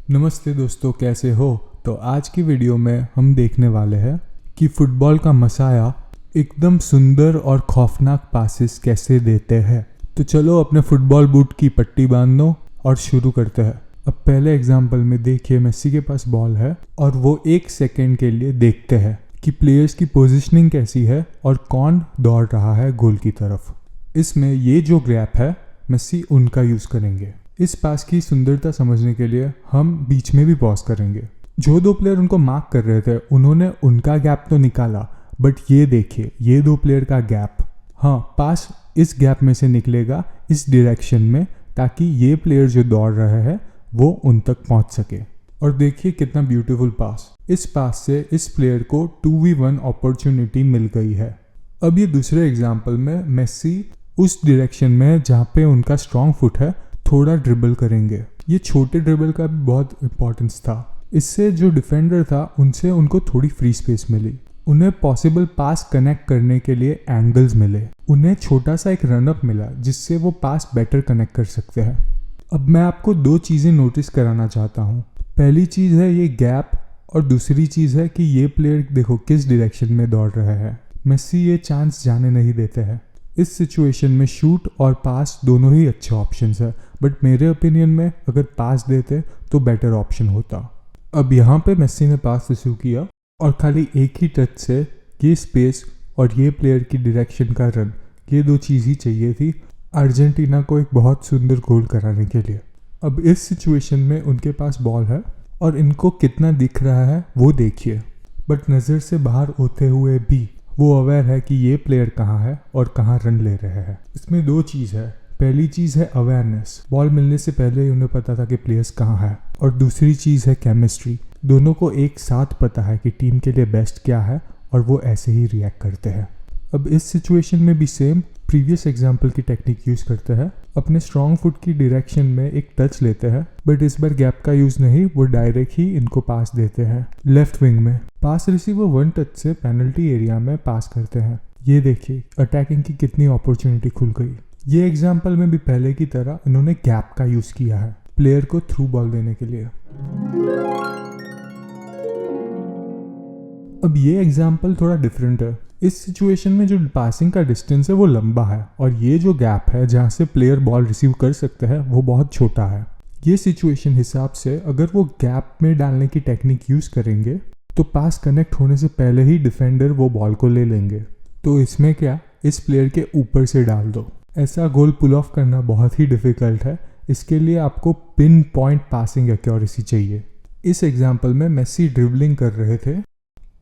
नमस्ते दोस्तों, कैसे हो। तो आज की वीडियो में हम देखने वाले हैं कि फुटबॉल का मसाया एकदम सुंदर और खौफनाक पासेस कैसे देते हैं। तो चलो अपने फुटबॉल बूट की पट्टी बांध लो और शुरू करते हैं। अब पहले एग्जांपल में देखिए, मेसी के पास बॉल है और वो 1 सेकेंड के लिए देखते हैं कि प्लेयर्स की पोजीशनिंग कैसी है और कौन दौड़ रहा है गोल की तरफ। इसमें ये जो गैप है, मेसी उनका यूज़ करेंगे। इस पास की सुंदरता समझने के लिए हम बीच में भी पॉज करेंगे। जो दो प्लेयर उनको मार्क कर रहे थे, उन्होंने उनका गैप तो निकाला, बट ये देखिए, ये दो प्लेयर का गैप, हाँ, पास इस गैप में से निकलेगा इस डायरेक्शन में, ताकि ये प्लेयर जो दौड़ रहे हैं वो उन तक पहुंच सके। और देखिए कितना ब्यूटीफुल पास। इस पास से इस प्लेयर को 2v1 अपॉर्चुनिटी मिल गई है। अब ये दूसरे एग्जाम्पल में मेसी उस डायरेक्शन में जहाँ पे उनका स्ट्रॉन्ग फुट है थोड़ा ड्रिबल करेंगे। ये छोटे ड्रिबल का भी बहुत इंपॉर्टेंस था। इससे जो डिफेंडर था उनसे उनको थोड़ी फ्री स्पेस मिली, उन्हें पॉसिबल पास कनेक्ट करने के लिए एंगल्स मिले, उन्हें छोटा सा एक रनअप मिला जिससे वो पास बेटर कनेक्ट कर सकते हैं। अब मैं आपको दो चीज़ें नोटिस कराना चाहता हूँ। पहली चीज़ है ये गैप, और दूसरी चीज़ है कि ये प्लेयर देखो किस डायरेक्शन में दौड़ रहे हैं। मेसी ये चांस जाने नहीं देते हैं। इस सिचुएशन में शूट और पास दोनों ही अच्छे ऑप्शंस है, बट मेरे ओपिनियन में अगर पास देते तो बेटर ऑप्शन होता। अब यहाँ पे मेसी ने पास रिसीव किया और खाली एक ही टच से ये स्पेस और ये प्लेयर की डायरेक्शन का रन, ये दो चीज़ ही चाहिए थी अर्जेंटीना को एक बहुत सुंदर गोल कराने के लिए। अब इस सिचुएशन में उनके पास बॉल है और इनको कितना दिख रहा है वो देखिए, बट नज़र से बाहर होते हुए भी वो अवेयर है कि ये प्लेयर कहाँ है और कहाँ रन ले रहे हैं। इसमें दो चीज़ है। पहली चीज़ है अवेयरनेस, बॉल मिलने से पहले ही उन्हें पता था कि प्लेयर्स कहाँ है, और दूसरी चीज़ है केमिस्ट्री। दोनों को एक साथ पता है कि टीम के लिए बेस्ट क्या है और वो ऐसे ही रिएक्ट करते हैं। अब इस सिचुएशन में भी सेम प्रीवियस एग्जाम्पल की टेक्निक यूज़ करते हैं। अपने स्ट्रॉन्ग फुट की डायरेक्शन में एक टच लेते हैं, बट इस बार गैप का यूज़ नहीं, वो डायरेक्ट ही इनको पास देते हैं। लेफ्ट विंग में पास रिसीवर 1 टच से पेनल्टी एरिया में पास करते हैं। ये देखिए अटैकिंग की कितनी अपॉर्चुनिटी खुल गई। ये एग्जाम्पल में भी पहले की तरह इन्होंने गैप का यूज़ किया है प्लेयर को थ्रू बॉल देने के लिए। अब ये एग्जाम्पल थोड़ा डिफरेंट है। इस सिचुएशन में जो पासिंग का डिस्टेंस है वो लंबा है और ये जो गैप है जहाँ से प्लेयर बॉल रिसीव कर सकते हैं वो बहुत छोटा है। ये सिचुएशन हिसाब से अगर वो गैप में डालने की टेक्निक यूज़ करेंगे तो पास कनेक्ट होने से पहले ही डिफेंडर वो बॉल को ले लेंगे। तो इसमें क्या, इस प्लेयर के ऊपर से डाल दो। ऐसा गोल पुल ऑफ करना बहुत ही डिफ़िकल्ट है। इसके लिए आपको पिन पॉइंट पासिंग एक्यूरेसी चाहिए। इस एग्जाम्पल में मेसी ड्रिबलिंग कर रहे थे,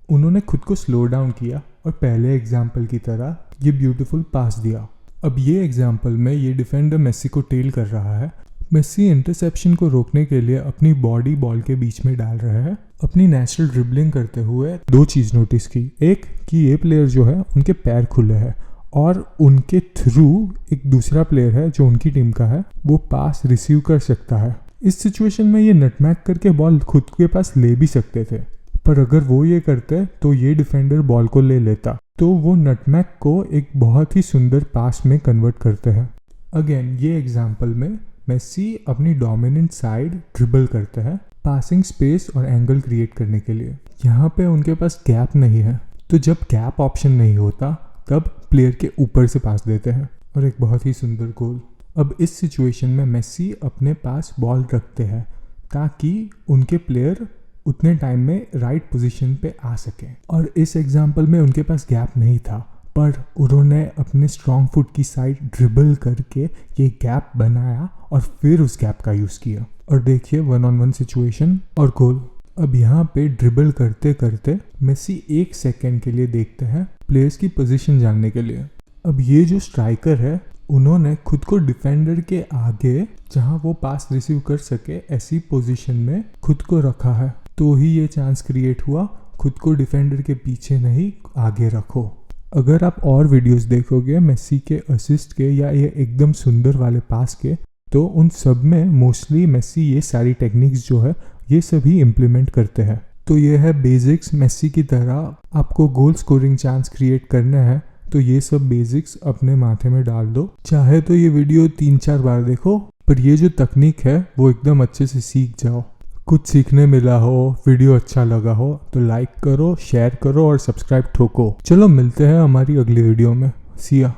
उन्होंने खुद को स्लो डाउन किया और पहले एग्जाम्पल की तरह ये ब्यूटीफुल पास दिया। अब ये एग्जाम्पल में ये डिफेंडर मेसी को टेल कर रहा है। मेसी इंटरसेप्शन को रोकने के लिए अपनी बॉडी बॉल के बीच में डाल रहे हैं। अपनी नेचुरल ड्रिबलिंग करते हुए दो चीज़ नोटिस की, एक कि ये प्लेयर जो है उनके पैर खुले हैं और उनके थ्रू एक दूसरा प्लेयर है जो उनकी टीम का है, वो पास रिसीव कर सकता है। इस सिचुएशन में ये नटमैक करके बॉल खुद के पास ले भी सकते थे, पर अगर वो ये करते तो ये डिफेंडर बॉल को ले लेता। तो वो नटमैक को एक बहुत ही सुंदर पास में कन्वर्ट करते हैं। अगेन ये एग्जाम्पल में मेसी अपनी डोमिनेंट साइड ड्रिबल करते हैं पासिंग स्पेस और एंगल क्रिएट करने के लिए। यहाँ पे उनके पास गैप नहीं है, तो जब गैप ऑप्शन नहीं होता तब प्लेयर के ऊपर से पास देते हैं और एक बहुत ही सुंदर गोल। अब इस सिचुएशन में मेसी अपने पास बॉल रखते हैं ताकि उनके प्लेयर उतने टाइम में राइट पोजीशन पे आ सके। और इस एग्जाम्पल में उनके पास गैप नहीं था, पर उन्होंने अपने स्ट्रॉन्ग फुट की साइड ड्रिबल करके ये गैप बनाया और फिर उस गैप का यूज़ किया। और देखिए 1-on-1 सिचुएशन और गोल। अब यहाँ पे ड्रिबल करते करते मेसी 1 सेकेंड के लिए देखते हैं प्लेयर्स की पोजीशन जानने के लिए। अब ये जो स्ट्राइकर है उन्होंने खुद को डिफेंडर के आगे, जहाँ वो पास रिसीव कर सके ऐसी पोजीशन में खुद को रखा है, तो ही ये चांस क्रिएट हुआ। खुद को डिफेंडर के पीछे नहीं, आगे रखो। अगर आप और वीडियोस देखोगे मेसी के असिस्ट के या ये एकदम सुंदर वाले पास के, तो उन सब में मोस्टली मेसी ये सारी टेक्निक्स जो है ये सभी इम्प्लीमेंट करते हैं। तो ये है बेसिक्स। मेसी की तरह आपको गोल स्कोरिंग चांस क्रिएट करना है तो ये सब बेसिक्स अपने माथे में डाल दो। चाहे तो ये वीडियो 3-4 बार देखो, पर ये जो तकनीक है वो एकदम अच्छे से सीख जाओ। कुछ सीखने मिला हो, वीडियो अच्छा लगा हो तो लाइक करो, शेयर करो और सब्सक्राइब ठोको। चलो मिलते हैं हमारी अगली वीडियो में। See ya।